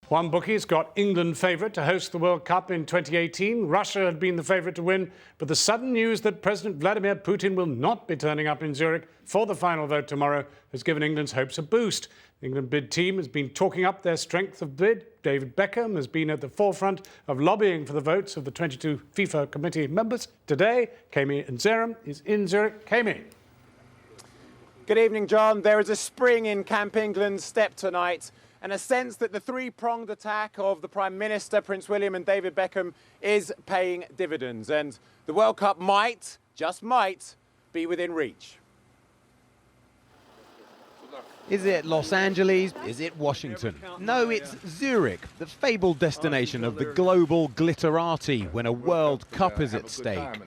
One bookie's got England favourite to host the World Cup in 2018. Russia had been the favourite to win, but the sudden news that President Vladimir Putin will not be turning up in Zurich for the final vote tomorrow has given England's hopes a boost. The England bid team has been talking up their strength of bid. David Beckham has been at the forefront of lobbying for the votes of the 22 FIFA committee members. Today, Keme Nzerem is in Zurich. Keme. Good evening, John. There is a spring in Camp England's step tonight, and a sense that the three-pronged attack of the Prime Minister, Prince William and David Beckham is paying dividends. And the World Cup might, just might, be within reach. Is it Los Angeles? Is it Washington? No, it's Zurich, the fabled destination of the global glitterati when a World Cup is at stake.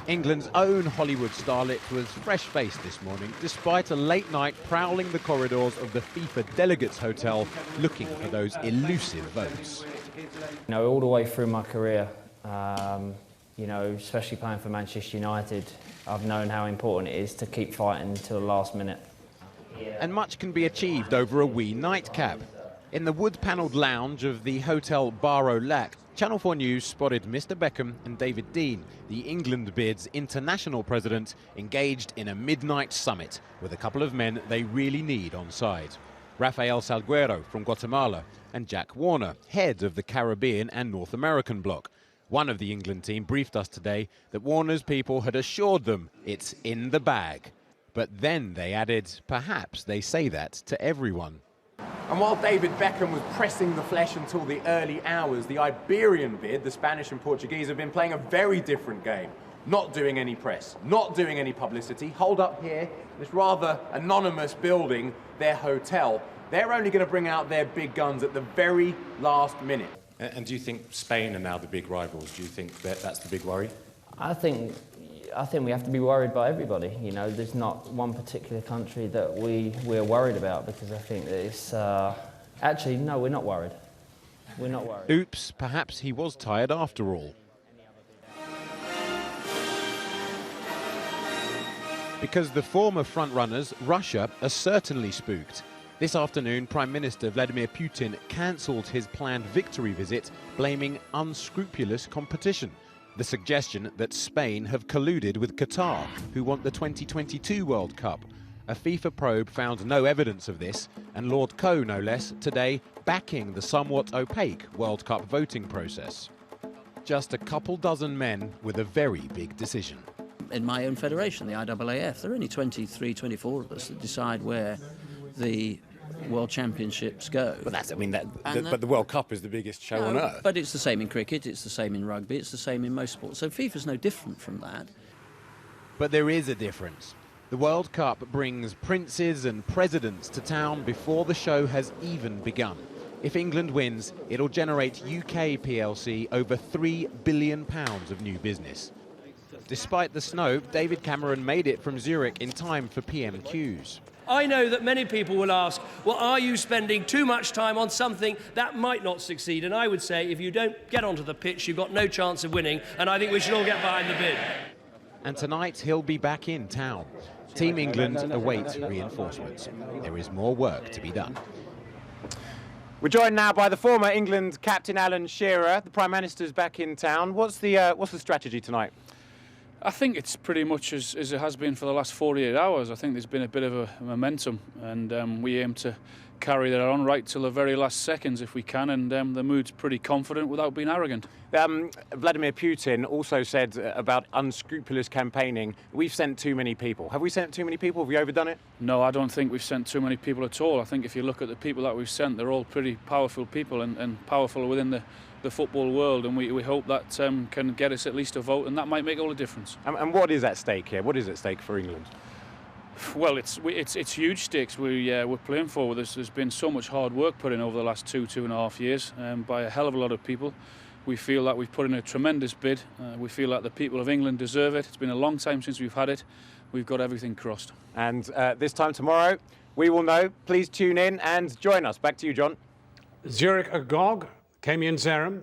England's own Hollywood starlet was fresh-faced this morning, despite a late night prowling the corridors of the FIFA Delegates Hotel, looking for those elusive votes. You know, all the way through my career, you know, especially playing for Manchester United, I've known how important it is to keep fighting until the last minute. And much can be achieved over a wee nightcap. In the wood-panelled lounge of the Hotel Bar au Lac, Channel 4 News spotted Mr Beckham and David Dean, the England bid's international president, engaged in a midnight summit with a couple of men they really need on side. Rafael Salguero from Guatemala and Jack Warner, head of the Caribbean and North American bloc. One of the England team briefed us today that Warner's people had assured them it's in the bag. But then they added, perhaps they say that to everyone. And while David Beckham was pressing the flesh until the early hours, the Iberian bid, the Spanish and Portuguese, have been playing a very different game. Not doing any press, not doing any publicity. Hold up here, this rather anonymous building, their hotel. They're only going to bring out their big guns at the very last minute. And do you think Spain are now the big rivals? Do you think that that's the big worry? I think we have to be worried about everybody. You know, there's not one particular country that we're worried about, because I think that it's... actually, no, we're not worried. We're not worried. Oops, perhaps he was tired after all. Because the former frontrunners, Russia, are certainly spooked. This afternoon, Prime Minister Vladimir Putin cancelled his planned victory visit, blaming unscrupulous competition. The suggestion that Spain have colluded with Qatar, who want the 2022 World Cup. A FIFA probe found no evidence of this, and Lord Coe, no less, today backing the somewhat opaque World Cup voting process. Just a couple dozen men with a very big decision. In my own federation, the IAAF, there are only 23, 24 of us that decide where the World Championships go. But that's, I mean, but the World Cup is the biggest show on earth. But it's the same in cricket, it's the same in rugby, it's the same in most sports. So FIFA's no different from that. But there is a difference. The World Cup brings princes and presidents to town before the show has even begun. If England wins, it'll generate UK PLC over £3 billion of new business. Despite the snow, David Cameron made it from Zurich in time for PMQs. I know that many people will ask, well, are you spending too much time on something that might not succeed? And I would say, if you don't get onto the pitch, you've got no chance of winning, and I think we should all get behind the bid. And tonight, he'll be back in town. Team England awaits reinforcements. There is more work to be done. We're joined now by the former England captain Alan Shearer. The Prime Minister's back in town. What's the strategy tonight? I think it's pretty much as it has been for the last 48 hours. I think there's been a bit of a momentum, and we aim to carry that on right till the very last seconds if we can, and the mood's pretty confident without being arrogant. Vladimir Putin also said about unscrupulous campaigning, we've sent too many people. Have we sent too many people? Have we overdone it? No, I don't think we've sent too many people at all. I think if you look at the people that we've sent, they're all pretty powerful people and powerful within the football world, and we hope that can get us at least a vote, and that might make all the difference. And what is at stake here? What is at stake for England? Well, it's huge stakes we're playing for. There's been so much hard work put in over the last 2.5 years by a hell of a lot of people. We feel that we've put in a tremendous bid. We feel that the people of England deserve it. It's been a long time since we've had it. We've got everything crossed. And this time tomorrow, we will know. Please tune in and join us. Back to you, John. Zurich agog, Keme Nzerem.